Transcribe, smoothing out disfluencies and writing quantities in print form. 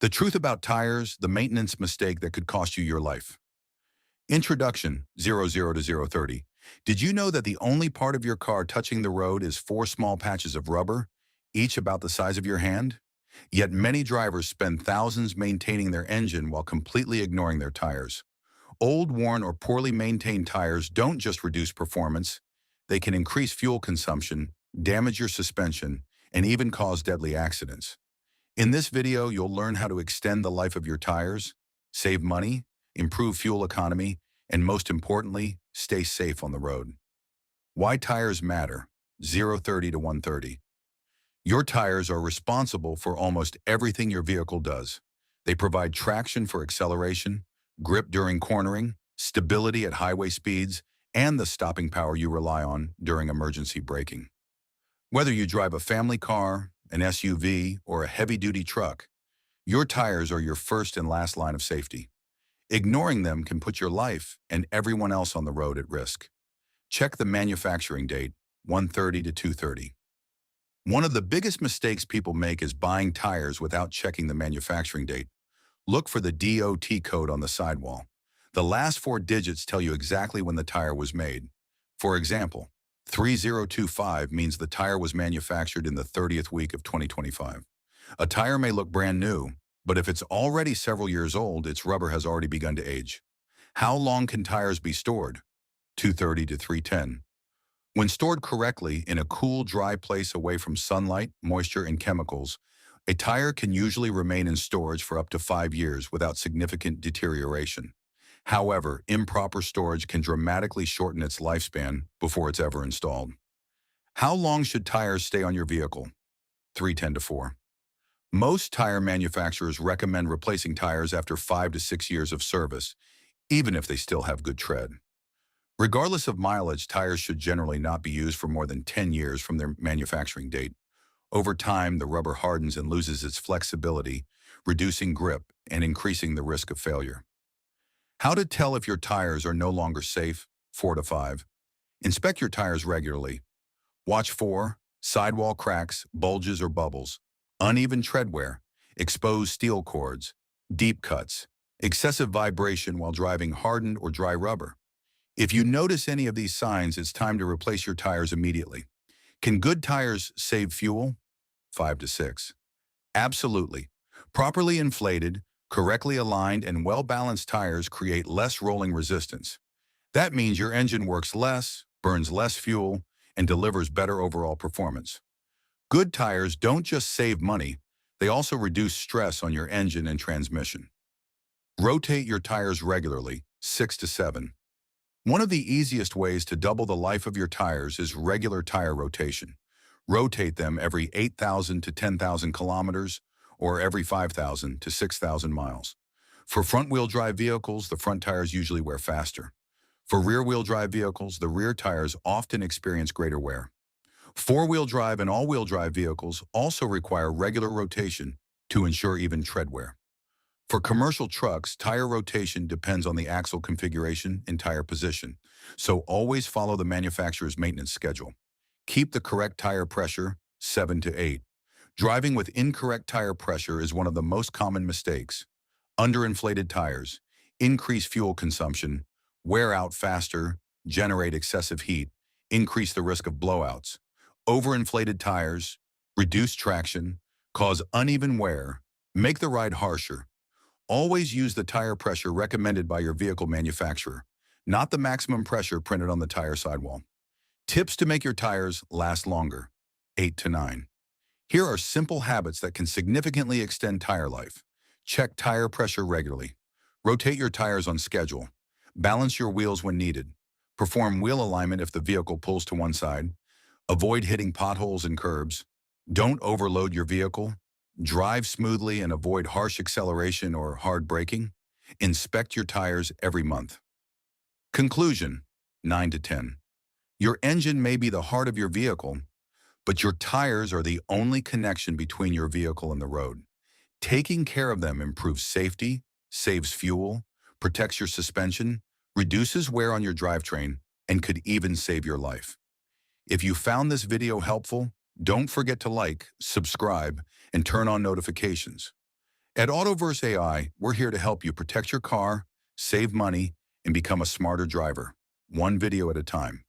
The truth about tires, the maintenance mistake that could cost you your life. Introduction, 00 to 030. Did you know that the only part of your car touching the road is four small patches of rubber, each about the size of your hand? Yet many drivers spend thousands maintaining their engine while completely ignoring their tires. Old, worn, or poorly maintained tires don't just reduce performance, they can increase fuel consumption, damage your suspension, and even cause deadly accidents. In this video, you'll learn how to extend the life of your tires, save money, improve fuel economy, and most importantly, stay safe on the road. Why tires matter, 030 to 130. Your tires are responsible for almost everything your vehicle does. They provide traction for acceleration, grip during cornering, stability at highway speeds, and the stopping power you rely on during emergency braking. Whether you drive a family car, an SUV, or a heavy-duty truck, your tires are your first and last line of safety. Ignoring them can put your life and everyone else on the road at risk. Check the manufacturing date, 130 to 230. One of the biggest mistakes people make is buying tires without checking the manufacturing date. Look for the DOT code on the sidewall. The last four digits tell you exactly when the tire was made. For example, 3025 means the tire was manufactured in the 30th week of 2025. A tire may look brand new, but if it's already several years old, its rubber has already begun to age. How long can tires be stored? 230 to 310. When stored correctly in a cool, dry place away from sunlight, moisture, and chemicals, a tire can usually remain in storage for up to 5 years without significant deterioration. However, improper storage can dramatically shorten its lifespan before it's ever installed. How long should tires stay on your vehicle? 310 to 4. Most tire manufacturers recommend replacing tires after 5 to 6 years of service, even if they still have good tread. Regardless of mileage, tires should generally not be used for more than 10 years from their manufacturing date. Over time, the rubber hardens and loses its flexibility, reducing grip and increasing the risk of failure. How to tell if your tires are no longer safe, 4 to 5. Inspect your tires regularly. Watch for sidewall cracks, bulges or bubbles, uneven tread wear, exposed steel cords, deep cuts, excessive vibration while driving hardened or dry rubber. If you notice any of these signs, it's time to replace your tires immediately. Can good tires save fuel? 5 to 6. Absolutely. Properly inflated, correctly aligned, and well-balanced tires create less rolling resistance. That means your engine works less, burns less fuel, and delivers better overall performance. Good tires don't just save money, they also reduce stress on your engine and transmission. Rotate your tires regularly, 6 to 7. One of the easiest ways to double the life of your tires is regular tire rotation. Rotate them every 8,000 to 10,000 kilometers or every 5,000 to 6,000 miles. For front-wheel drive vehicles, the front tires usually wear faster. For rear-wheel drive vehicles, the rear tires often experience greater wear. Four-wheel drive and all-wheel drive vehicles also require regular rotation to ensure even tread wear. For commercial trucks, tire rotation depends on the axle configuration and tire position, so always follow the manufacturer's maintenance schedule. Keep the correct tire pressure, 7 to 8. Driving with incorrect tire pressure is one of the most common mistakes. Underinflated tires increase fuel consumption, wear out faster, generate excessive heat, increase the risk of blowouts. Overinflated tires reduce traction, cause uneven wear, make the ride harsher. Always use the tire pressure recommended by your vehicle manufacturer, not the maximum pressure printed on the tire sidewall. Tips to make your tires last longer, 8 to 9. Here are simple habits that can significantly extend tire life. Check tire pressure regularly. Rotate your tires on schedule. Balance your wheels when needed. Perform wheel alignment if the vehicle pulls to one side. Avoid hitting potholes and curbs. Don't overload your vehicle. Drive smoothly and avoid harsh acceleration or hard braking. Inspect your tires every month. Conclusion, 9 to 10. Your engine may be the heart of your vehicle, but your tires are the only connection between your vehicle and the road. Taking care of them improves safety, saves fuel, protects your suspension, reduces wear on your drivetrain, and could even save your life. If you found this video helpful, don't forget to like, subscribe, and turn on notifications. At Autoverse AI, we're here to help you protect your car, save money, and become a smarter driver, one video at a time.